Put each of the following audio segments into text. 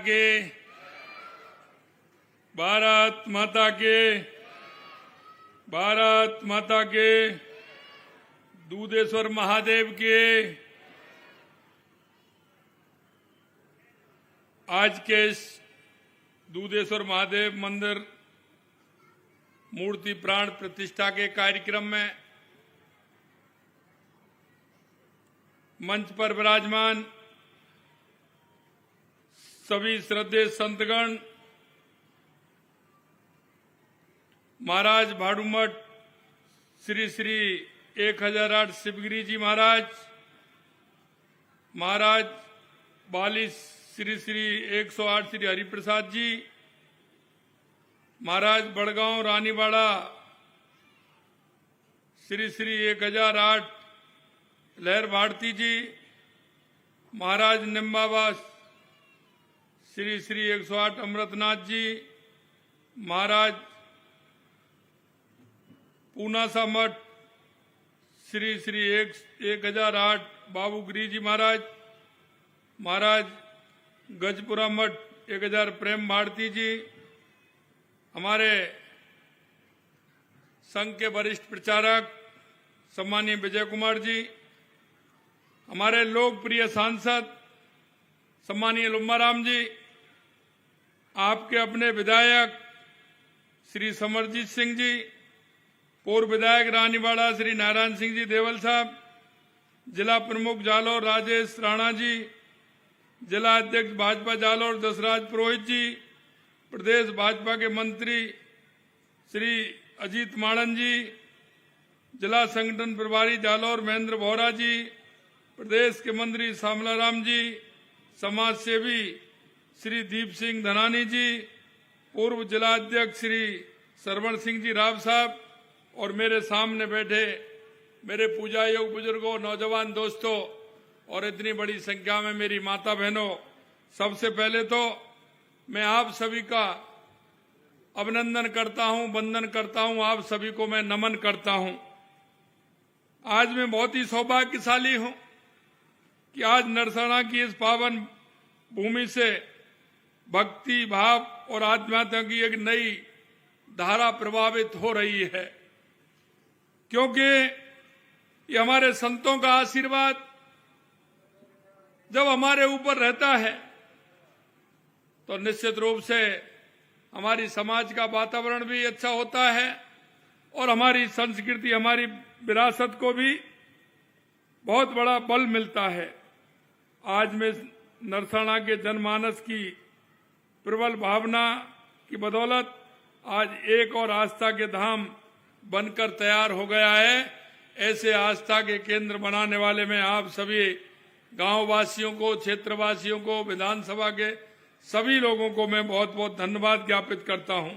के, भारत माता के, भारत माता के, दूधेश्वर महादेव के। आज के इस दूधेश्वर महादेव मंदिर मूर्ति प्राण प्रतिष्ठा के कार्यक्रम में मंच पर विराजमान सभी श्रद्धेय संतगण, महाराज भाड़ूमठ श्री श्री 1008 शिवगिरी जी महाराज, महाराज बाली श्री श्री 108 श्री हरिप्रसाद जी, महाराज बड़गांव रानीवाड़ा श्री श्री 1008 लहर भारती जी, महाराज निम्बावास श्री श्री 108 अमृतनाथ जी, महाराज पूनासा मठ श्री श्री 1008 बाबू गिरी जी महाराज, महाराज गजपुरा मठ 1000 प्रेम भारती जी, हमारे संघ के वरिष्ठ प्रचारक सम्मानीय विजय कुमार जी, हमारे लोकप्रिय सांसद सम्मानीय लुम्बाराम जी, आपके अपने विधायक श्री समरजीत सिंह जी, पूर्व विधायक रानीवाड़ा श्री नारायण सिंह जी देवल साहब, जिला प्रमुख जालौर राजेश राणा जी, जिला अध्यक्ष भाजपा जालौर दशराज पुरोहित जी, प्रदेश भाजपा के मंत्री श्री अजीत माड़न जी, जिला संगठन प्रभारी जालौर महेंद्र बोहरा जी, प्रदेश के मंत्री श्यामलाराम जी, समाज सेवी श्री दीप सिंह धनानी जी, पूर्व जिला अध्यक्ष श्री सरवण सिंह जी राव साहब और मेरे सामने बैठे मेरे पूजा योग बुजुर्गों, नौजवान दोस्तों और इतनी बड़ी संख्या में मेरी माता बहनों, सबसे पहले तो मैं आप सभी का अभिनंदन करता हूं, वंदन करता हूं, आप सभी को मैं नमन करता हूं। आज मैं बहुत ही सौभाग्यशाली हूं कि आज नरसना की इस पावन भूमि से भक्ति भाव और आध्यात्म की एक नई धारा प्रभावित हो रही है, क्योंकि ये हमारे संतों का आशीर्वाद जब हमारे ऊपर रहता है तो निश्चित रूप से हमारी समाज का वातावरण भी अच्छा होता है और हमारी संस्कृति, हमारी विरासत को भी बहुत बड़ा बल मिलता है। आज मैं नरसना के जनमानस की प्रबल भावना की बदौलत आज एक और आस्था के धाम बनकर तैयार हो गया है। ऐसे आस्था के केंद्र बनाने वाले में आप सभी गांव वासियों को, क्षेत्रवासियों को, विधानसभा के सभी लोगों को मैं बहुत बहुत धन्यवाद ज्ञापित करता हूं।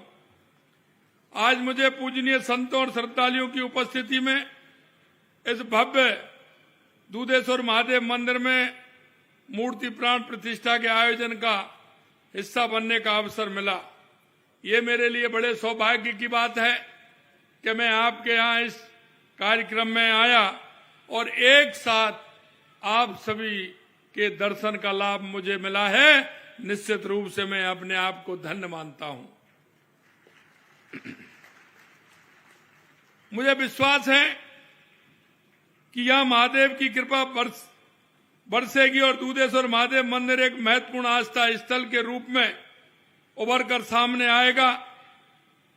आज मुझे पूजनीय संतों और श्रद्धालुओं की उपस्थिति में इस भव्य दूधेश्वर महादेव मंदिर में मूर्ति प्राण प्रतिष्ठा के आयोजन का हिस्सा बनने का अवसर मिला। ये मेरे लिए बड़े सौभाग्य की बात है कि मैं आपके यहाँ इस कार्यक्रम में आया और एक साथ आप सभी के दर्शन का लाभ मुझे मिला है। निश्चित रूप से मैं अपने आप को धन्य मानता हूं। मुझे विश्वास है कि यह महादेव की कृपा बरसेगी और दूधेश्वर महादेव मंदिर एक महत्वपूर्ण आस्था स्थल के रूप में उभर कर सामने आएगा।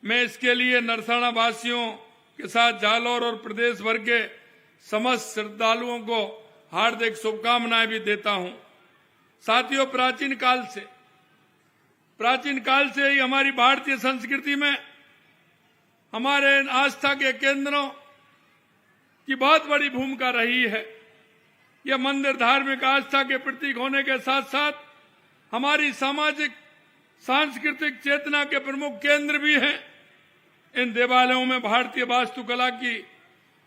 मैं इसके लिए नरसना वासियों के साथ जालौर और प्रदेश भर के समस्त श्रद्धालुओं को हार्दिक शुभकामनाएं भी देता हूं। साथियों, प्राचीन काल से ही हमारी भारतीय संस्कृति में हमारे आस्था के केंद्रों की बहुत बड़ी भूमिका रही है। यह मंदिर धार्मिक आस्था के प्रतीक होने के साथ साथ हमारी सामाजिक सांस्कृतिक चेतना के प्रमुख केंद्र भी हैं। इन देवालयों में भारतीय वास्तुकला की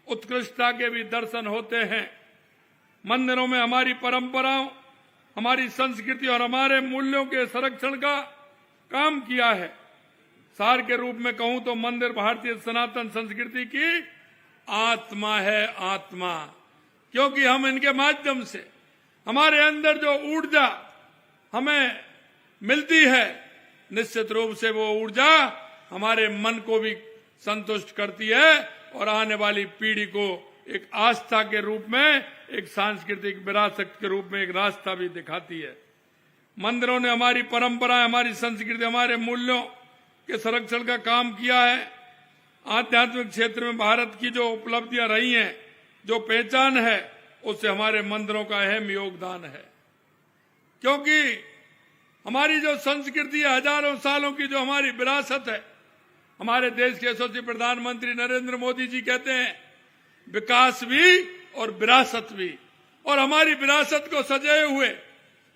उत्कृष्टता के भी दर्शन होते हैं। मंदिरों में हमारी परंपराओं, हमारी संस्कृति और हमारे मूल्यों के संरक्षण का काम किया है। सार के रूप में कहूं तो मंदिर भारतीय सनातन संस्कृति की आत्मा है, आत्मा, क्योंकि हम इनके माध्यम से हमारे अंदर जो ऊर्जा हमें मिलती है, निश्चित रूप से वो ऊर्जा हमारे मन को भी संतुष्ट करती है और आने वाली पीढ़ी को एक आस्था के रूप में, एक सांस्कृतिक विरासत के रूप में एक रास्ता भी दिखाती है। मंदिरों ने हमारी परंपरा, हमारी संस्कृति, हमारे मूल्यों के संरक्षण का काम किया है। आध्यात्मिक क्षेत्र में भारत की जो उपलब्धियां रही हैं, जो पहचान है, उससे हमारे मंदिरों का अहम योगदान है। क्योंकि हमारी जो संस्कृति है, हजारों सालों की जो हमारी विरासत है, हमारे देश के यशस्वी प्रधानमंत्री नरेंद्र मोदी जी कहते हैं विकास भी और विरासत भी। और हमारी विरासत को सजाए हुए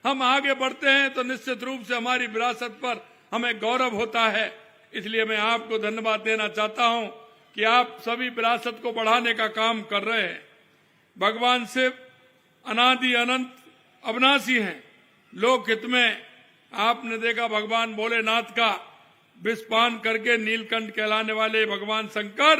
हम आगे बढ़ते हैं तो निश्चित रूप से हमारी विरासत पर हमें गौरव होता है। इसलिए मैं आपको धन्यवाद देना चाहता हूं कि आप सभी विरासत को बढ़ाने का काम कर रहे हैं। भगवान शिव अनादि अनंत अविनाशी हैं। लोक हित में आपने देखा भगवान भोलेनाथ का विषपान करके नीलकंठ कहलाने वाले भगवान शंकर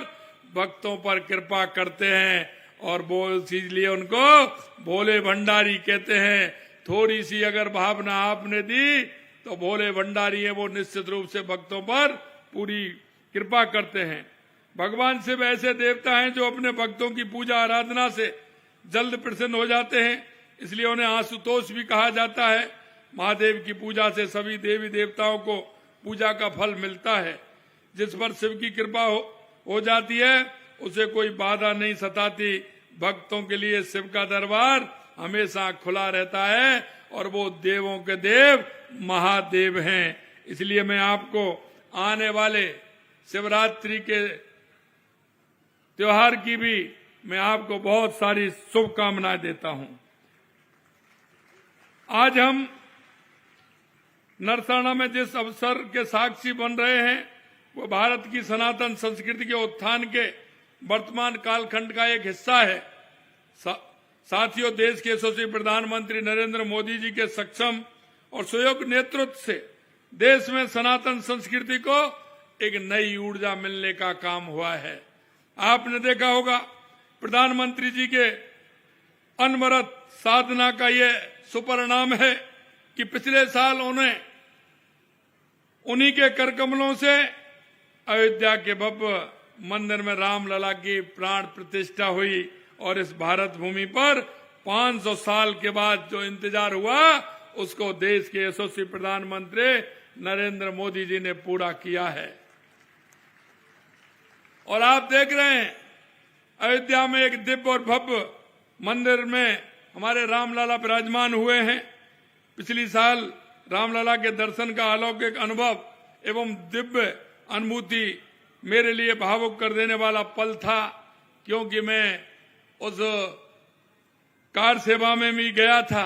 भक्तों पर कृपा करते हैं और इसलिए उनको भोले भंडारी कहते हैं। थोड़ी सी अगर भावना आपने दी तो भोले भंडारी है, वो निश्चित रूप से भक्तों पर पूरी कृपा करते हैं। भगवान शिव ऐसे देवता हैं जो अपने भक्तों की पूजा आराधना से जल्द प्रसन्न हो जाते हैं, इसलिए उन्हें आशुतोष भी कहा जाता है। महादेव की पूजा से सभी देवी देवताओं को पूजा का फल मिलता है। जिस पर शिव की कृपा हो जाती है उसे कोई बाधा नहीं सताती। भक्तों के लिए शिव का दरबार हमेशा खुला रहता है और वो देवों के देव महादेव हैं। इसलिए मैं आपको आने वाले शिवरात्रि के त्योहार की भी मैं आपको बहुत सारी शुभकामनाएं देता हूं। आज हम नरसाना में जिस अवसर के साक्षी बन रहे हैं वो भारत की सनातन संस्कृति के उत्थान के वर्तमान कालखंड का एक हिस्सा है। साथियों, देश के यशस्वी प्रधानमंत्री नरेंद्र मोदी जी के सक्षम और सुयोग्य नेतृत्व से देश में सनातन संस्कृति को एक नई ऊर्जा मिलने का काम हुआ है। आपने देखा होगा प्रधानमंत्री जी के अनवरत साधना का ये सुपरिणाम है कि पिछले साल उन्हीं के करकमलों से अयोध्या के भव्य मंदिर में रामलला की प्राण प्रतिष्ठा हुई और इस भारत भूमि पर 500 साल के बाद जो इंतजार हुआ उसको देश के यशस्वी प्रधानमंत्री नरेंद्र मोदी जी ने पूरा किया है। और आप देख रहे हैं अयोध्या में एक दिव्य और भव्य मंदिर में हमारे रामलला विराजमान हुए हैं। पिछली साल रामलला के दर्शन का अलौकिक अनुभव एवं दिव्य अनुभूति मेरे लिए भावुक कर देने वाला पल था, क्योंकि मैं उस कार सेवा में भी गया था।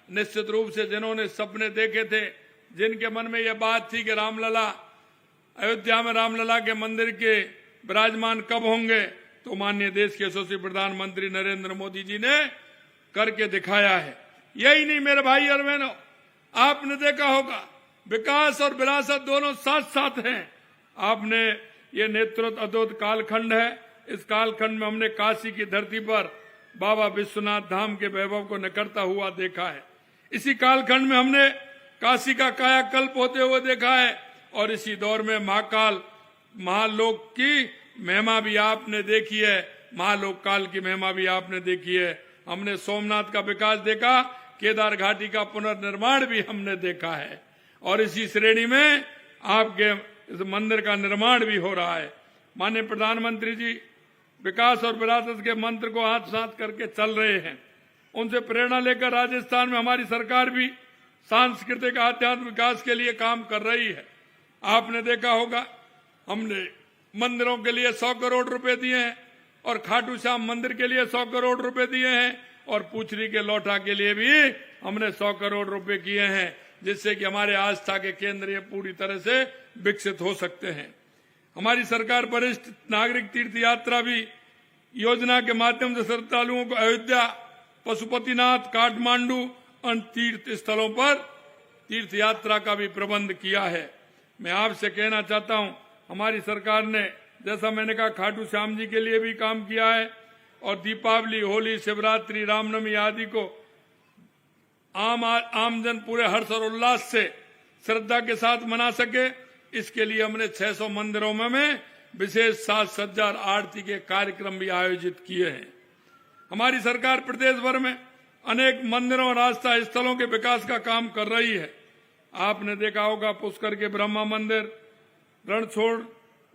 निश्चित रूप से जिन्होंने सपने देखे थे, जिनके मन में यह बात थी कि रामलला अयोध्या में रामलला के मंदिर के विराजमान कब होंगे, तो माननीय देश के यशस्वी प्रधानमंत्री नरेंद्र मोदी जी ने करके दिखाया है। यही नहीं मेरे भाई और बहनों, आपने देखा होगा विकास और विरासत दोनों साथ साथ हैं। आपने ये नेतृत्व अद्भुत कालखंड है। इस कालखंड में हमने काशी की धरती पर बाबा विश्वनाथ धाम के वैभव को निकलता हुआ देखा है। इसी कालखंड में हमने काशी का कायाकल्प होते हुए देखा है और इसी दौर में महाकाल महालोक की महिमा भी आपने देखी है, महालोक काल की महिमा भी आपने देखी है। हमने सोमनाथ का विकास देखा, केदार घाटी का पुनर्निर्माण भी हमने देखा है और इसी श्रेणी में आपके इस मंदिर का निर्माण भी हो रहा है। माननीय प्रधानमंत्री जी विकास और विरासत के मंत्र को हाथ साथ करके चल रहे हैं। उनसे प्रेरणा लेकर राजस्थान में हमारी सरकार भी सांस्कृतिक आध्यात्मिक विकास के लिए काम कर रही है। आपने देखा होगा हमने मंदिरों के लिए 100 करोड़ रुपए दिए हैं और खाटू श्याम मंदिर के लिए 100 करोड़ रुपए दिए हैं और पुछरी के लौटा के लिए भी हमने 100 करोड़ रुपए किए हैं, जिससे कि हमारे आस्था के केंद्र ये पूरी तरह से विकसित हो सकते हैं। हमारी सरकार वरिष्ठ नागरिक तीर्थ यात्रा भी योजना के माध्यम से श्रद्धालुओं को अयोध्या, पशुपतिनाथ, काठमांडू अन्य तीर्थ स्थलों पर तीर्थ यात्रा का भी प्रबंध किया है। मैं आपसे कहना चाहता हूं, हमारी सरकार ने जैसा मैंने कहा खाटू श्याम जी के लिए भी काम किया है और दीपावली, होली, शिवरात्रि, रामनवमी आदि को आमजन पूरे हर्ष और उल्लास से श्रद्धा के साथ मना सके, इसके लिए हमने 600 मंदिरों में विशेष साज सज्जा और आरती के कार्यक्रम भी आयोजित किए हैं। हमारी सरकार प्रदेश भर में अनेक मंदिरों और आस्था स्थलों के विकास का काम कर रही है। आपने देखा होगा पुष्कर के ब्रह्मा मंदिर, रणछोड़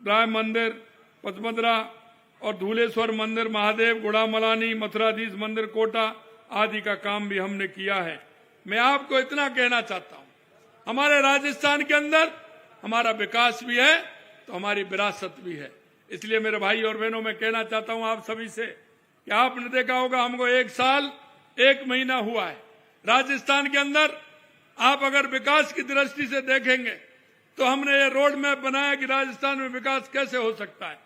राय मंदिर, पचमदरा और धूलेश्वर मंदिर, महादेव, गुड़ामलानी, मथुराधीश मंदिर, कोटा आदि का काम भी हमने किया है। मैं आपको इतना कहना चाहता हूं, हमारे राजस्थान के अंदर हमारा विकास भी है तो हमारी विरासत भी है। इसलिए मेरे भाई और बहनों, मैं कहना चाहता हूं आप सभी से कि आपने देखा होगा हमको 1 साल 1 महीना हुआ है राजस्थान के अंदर। आप अगर विकास की दृष्टि से देखेंगे तो हमने ये रोड मैप बनाया कि राजस्थान में विकास कैसे हो सकता है।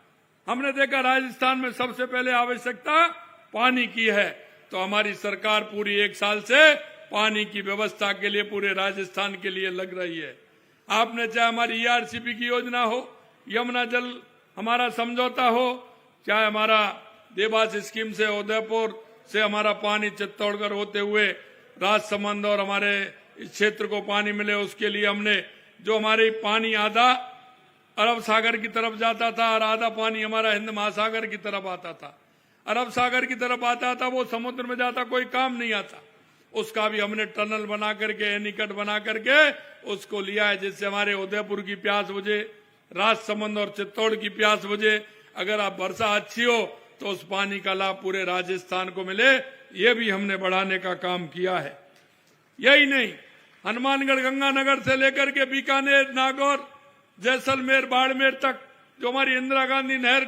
हमने देखा राजस्थान में सबसे पहले आवश्यकता पानी की है, तो हमारी सरकार पूरी 1 साल से पानी की व्यवस्था के लिए पूरे राजस्थान के लिए लग रही है। आपने चाहे हमारी ERCP की योजना हो, यमुना जल हमारा समझौता हो, चाहे हमारा देवास स्कीम से उदयपुर से हमारा पानी चित्तौड़गढ़ होते हुए राजसमंद और हमारे इस क्षेत्र को पानी मिले, उसके लिए हमने जो हमारे पानी आधा अरब सागर की तरफ जाता था और आधा पानी हमारा हिंद महासागर की तरफ आता था। अरब सागर की तरफ आता था, वो समुद्र में जाता, कोई काम नहीं आता। उसका भी हमने टनल बना करके, एनीकट बना करके उसको लिया है, जिससे हमारे उदयपुर की प्यास बुझे, राजसमंद और चित्तौड़ की प्यास बुझे। अगर आप वर्षा अच्छी हो तो उस पानी का लाभ पूरे राजस्थान को मिले, ये भी हमने बढ़ाने का काम किया है। यही नहीं, हनुमानगढ़ गंगानगर से लेकर के बीकानेर, नागौर, जैसलमेर, बाड़मेर तक जो हमारी इंदिरा गांधी नहर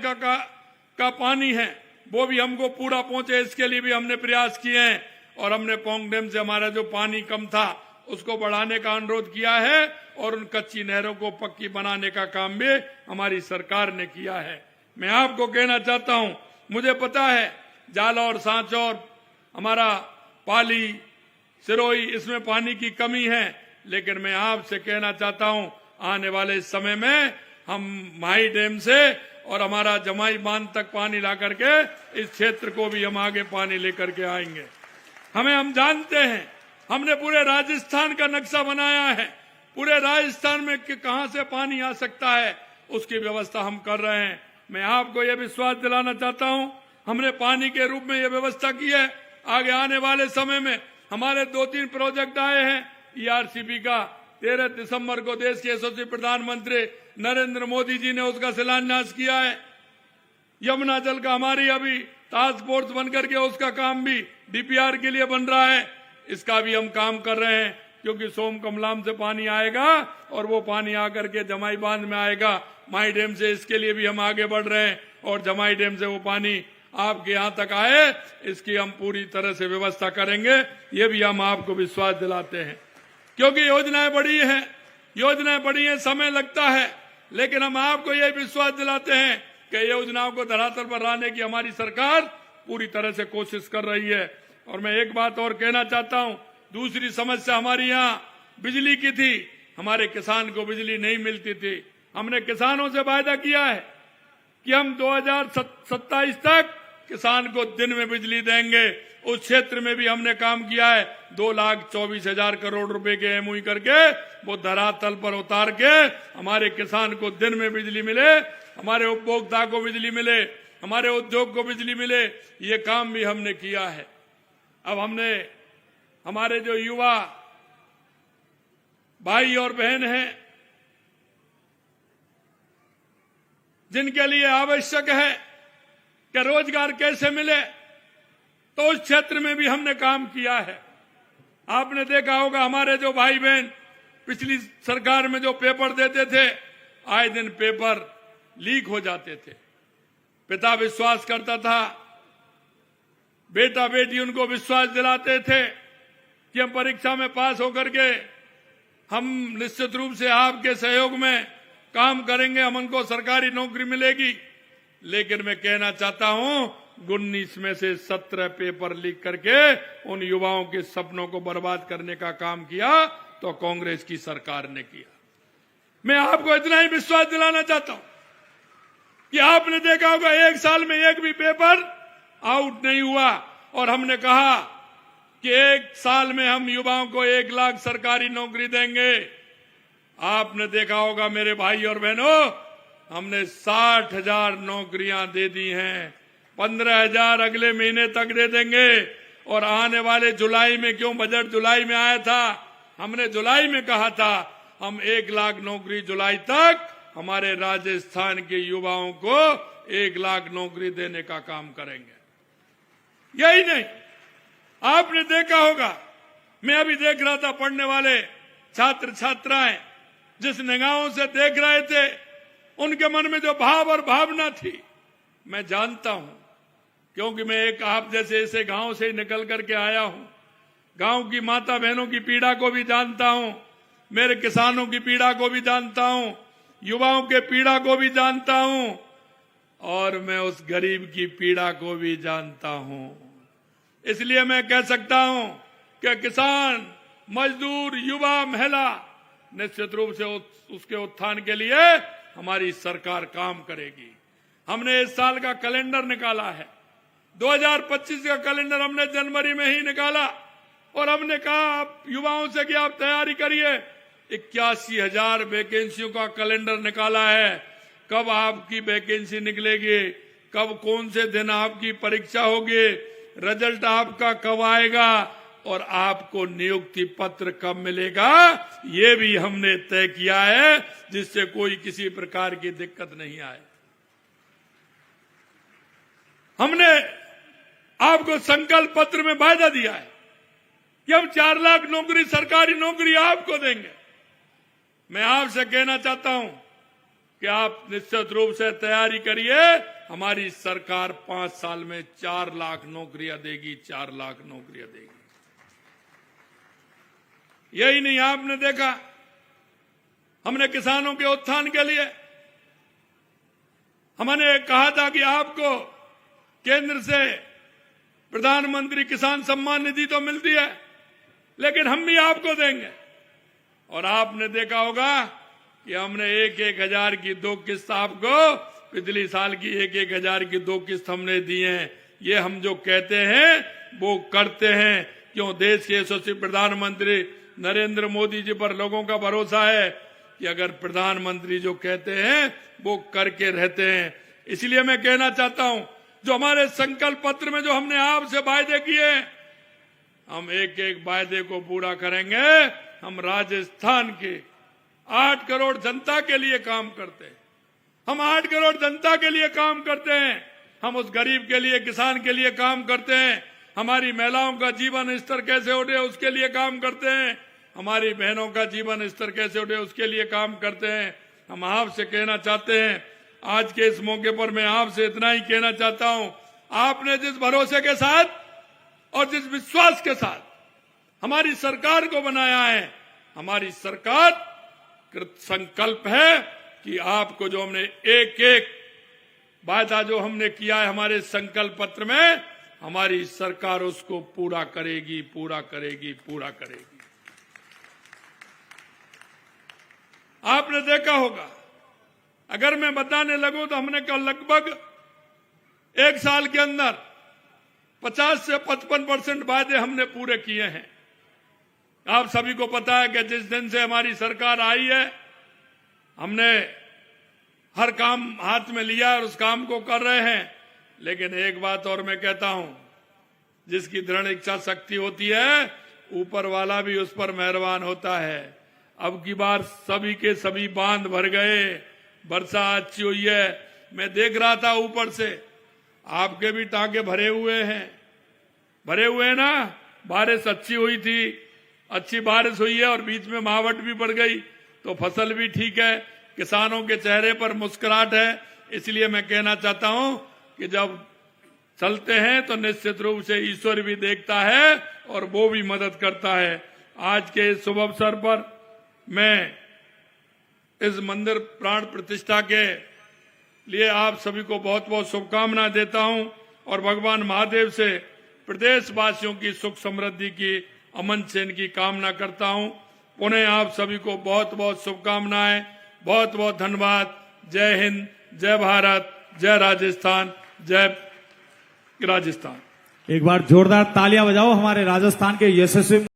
का पानी है वो भी हमको पूरा पहुंचे, इसके लिए भी हमने प्रयास किए हैं। और हमने पोंग डैम से हमारा जो पानी कम था उसको बढ़ाने का अनुरोध किया है और उन कच्ची नहरों को पक्की बनाने का काम भी हमारी सरकार ने किया है। मैं आपको कहना चाहता हूं, मुझे पता है जालौर, सांचौर, हमारा पाली, सिरोही, इसमें पानी की कमी है, लेकिन मैं आपसे कहना चाहता हूं आने वाले समय में हम माही डैम से और हमारा जमाई बांध तक पानी ला करके इस क्षेत्र को भी हम आगे पानी लेकर के आएंगे। हम जानते हैं, हमने पूरे राजस्थान का नक्शा बनाया है, पूरे राजस्थान में कहां से पानी आ सकता है उसकी व्यवस्था हम कर रहे हैं। मैं आपको यह विश्वास दिलाना चाहता हूं, हमने पानी के रूप में यह व्यवस्था की है। आगे आने वाले समय में हमारे 2-3 प्रोजेक्ट आए हैं। ERCP का 13 दिसंबर को देश के यशस्वी प्रधानमंत्री नरेंद्र मोदी जी ने उसका शिलान्यास किया है। यमुना जल का हमारी अभी टास्क फोर्स बनकर के उसका काम भी DPR के लिए बन रहा है, इसका भी हम काम कर रहे हैं, क्योंकि सोम कमलाम से पानी आएगा और वो पानी आकर के जमाई बांध में आएगा माई डैम से। इसके लिए भी हम आगे बढ़ रहे हैं और जमाई डैम से वो पानी आपके यहाँ तक आए, इसकी हम पूरी तरह से व्यवस्था करेंगे। ये भी हम आपको विश्वास दिलाते हैं, क्योंकि योजनाएं बड़ी हैं, समय लगता है, लेकिन हम आपको ये विश्वास दिलाते हैं कि योजनाओं को धरातल पर लाने की हमारी सरकार पूरी तरह से कोशिश कर रही है। और मैं एक बात और कहना चाहता हूं, दूसरी समस्या हमारी यहाँ बिजली की थी। हमारे किसान को बिजली नहीं मिलती थी। हमने किसानों से वायदा किया है कि हम 2027 तक किसान को दिन में बिजली देंगे। उस क्षेत्र में भी हमने काम किया है। 2,24,000 करोड़ रुपए के MOU करके वो धरातल पर उतार के हमारे किसान को दिन में बिजली मिले, हमारे उपभोक्ता को बिजली मिले, हमारे उद्योग को बिजली मिले, ये काम भी हमने किया है। अब हमने हमारे जो युवा भाई और बहन हैं, जिनके लिए आवश्यक है कि रोजगार कैसे मिले, तो उस क्षेत्र में भी हमने काम किया है। आपने देखा होगा हमारे जो भाई बहन पिछली सरकार में जो पेपर देते थे, आए दिन पेपर लीक हो जाते थे। पिता विश्वास करता था, बेटा बेटी उनको विश्वास दिलाते थे कि हम परीक्षा में पास होकर के हम निश्चित रूप से आपके सहयोग में काम करेंगे, हम उनको सरकारी नौकरी मिलेगी। लेकिन मैं कहना चाहता हूं, 19 में से 17 पेपर लीक करके उन युवाओं के सपनों को बर्बाद करने का काम किया तो कांग्रेस की सरकार ने किया। मैं आपको इतना ही विश्वास दिलाना चाहता हूं कि आपने देखा होगा 1 साल में एक भी पेपर आउट नहीं हुआ, और हमने कहा कि 1 साल में हम युवाओं को 1 लाख सरकारी नौकरी देंगे। आपने देखा होगा मेरे भाई और बहनों, हमने 60,000 नौकरियां दे दी हैं, 15,000 अगले महीने तक दे देंगे। और आने वाले जुलाई में, क्यों बजट जुलाई में आया था, हमने जुलाई में कहा था हम 1 लाख नौकरी जुलाई तक हमारे राजस्थान के युवाओं को 1 लाख नौकरी देने का काम करेंगे। यही नहीं, आपने देखा होगा, मैं अभी देख रहा था, पढ़ने वाले छात्र छात्राएं जिस निगाहों से देख रहे थे, उनके मन में जो भाव और भावना थी, मैं जानता हूं, क्योंकि मैं एक आप जैसे ऐसे गांव से ही निकल करके आया हूं। गांव की माता बहनों की पीड़ा को भी जानता हूं, मेरे किसानों की पीड़ा को भी जानता हूं, युवाओं के पीड़ा को भी जानता हूं, और मैं उस गरीब की पीड़ा को भी जानता हूं। इसलिए मैं कह सकता हूं कि किसान, मजदूर, युवा, महिला, निश्चित रूप से उसके उत्थान के लिए हमारी सरकार काम करेगी। हमने इस साल का कैलेंडर निकाला है, 2025 का कैलेंडर हमने जनवरी में ही निकाला, और हमने कहा आप युवाओं से कि आप तैयारी करिए। 81,000 वैकेंसियों का कैलेंडर निकाला है। कब आपकी वैकेंसी निकलेगी, कब कौन से दिन आपकी परीक्षा होगी, रिजल्ट आपका कब आएगा, और आपको नियुक्ति पत्र कब मिलेगा, ये भी हमने तय किया है, जिससे कोई किसी प्रकार की दिक्कत नहीं आए। हमने आपको संकल्प पत्र में वायदा दिया है कि हम 4 लाख नौकरी, सरकारी नौकरी आपको देंगे। मैं आपसे कहना चाहता हूं कि आप निश्चित रूप से तैयारी करिए। हमारी सरकार 5 साल में 4 लाख नौकरियां देगी, 4 लाख नौकरियां देगी। यही नहीं, आपने देखा हमने किसानों के उत्थान के लिए हमने कहा था कि आपको केंद्र से प्रधानमंत्री किसान सम्मान निधि तो मिलती है, लेकिन हम भी आपको देंगे। और आपने देखा होगा कि हमने 1-1 हजार की 2 किस्त आपको पिछले साल की 1-1 हजार की 2 किस्त हमने दी हैं। ये हम जो कहते हैं वो करते हैं। क्यों? देश के यशस्वी प्रधानमंत्री नरेंद्र मोदी जी पर लोगों का भरोसा है कि अगर प्रधानमंत्री जो कहते हैं वो करके रहते हैं। इसलिए मैं कहना चाहता हूं, जो हमारे संकल्प पत्र में जो हमने आपसे वायदे किए, हम 1-1 वायदे को पूरा करेंगे। हम राजस्थान के 8 करोड़ जनता के लिए काम करते हैं। हम 8 करोड़ जनता के लिए काम करते हैं। हम उस गरीब के लिए, किसान के लिए काम करते हैं। हमारी महिलाओं का जीवन स्तर कैसे उठे उसके लिए काम करते हैं। हमारी बहनों का जीवन स्तर कैसे उठे उसके लिए काम करते हैं। हम आपसे कहना चाहते हैं, आज के इस मौके पर मैं आपसे इतना ही कहना चाहता हूं, आपने जिस भरोसे के साथ और जिस विश्वास के साथ हमारी सरकार को बनाया है, हमारी सरकार कृत संकल्प है कि आपको जो हमने 1-1 वायदा जो हमने किया है हमारे संकल्प पत्र में, हमारी सरकार उसको पूरा करेगी, पूरा करेगी, पूरा करेगी। आपने देखा होगा, अगर मैं बताने लगूं तो हमने कल लगभग 1 साल के अंदर 50 से 55% वायदे हमने पूरे किए हैं। आप सभी को पता है कि जिस दिन से हमारी सरकार आई है, हमने हर काम हाथ में लिया और उस काम को कर रहे हैं। लेकिन एक बात और मैं कहता हूं, जिसकी दृढ़ इच्छा शक्ति होती है, ऊपर वाला भी उस पर मेहरबान होता है। अब की बार सभी के सभी बांध भर गए, वर्षा अच्छी हुई है। मैं देख रहा था ऊपर से, आपके भी टांके भरे हुए हैं ना। बारिश अच्छी हुई थी, अच्छी बारिश हुई है और बीच में महावट भी पड़ गई, तो फसल भी ठीक है, किसानों के चेहरे पर मुस्कुराहट है। इसलिए मैं कहना चाहता हूं कि जब चलते हैं तो निश्चित रूप से ईश्वर भी देखता है और वो भी मदद करता है। आज के इस शुभ अवसर पर मैं इस मंदिर प्राण प्रतिष्ठा के लिए आप सभी को बहुत बहुत शुभकामनाएं देता हूं और भगवान महादेव से प्रदेशवासियों की सुख समृद्धि की, अमन चैन की कामना करता हूं। पुनः आप सभी को बहुत बहुत शुभकामनाएं, बहुत बहुत धन्यवाद। जय हिंद, जय भारत, जय राजस्थान, जय राजस्थान। एक बार जोरदार तालियां बजाओ हमारे राजस्थान के यशस्वी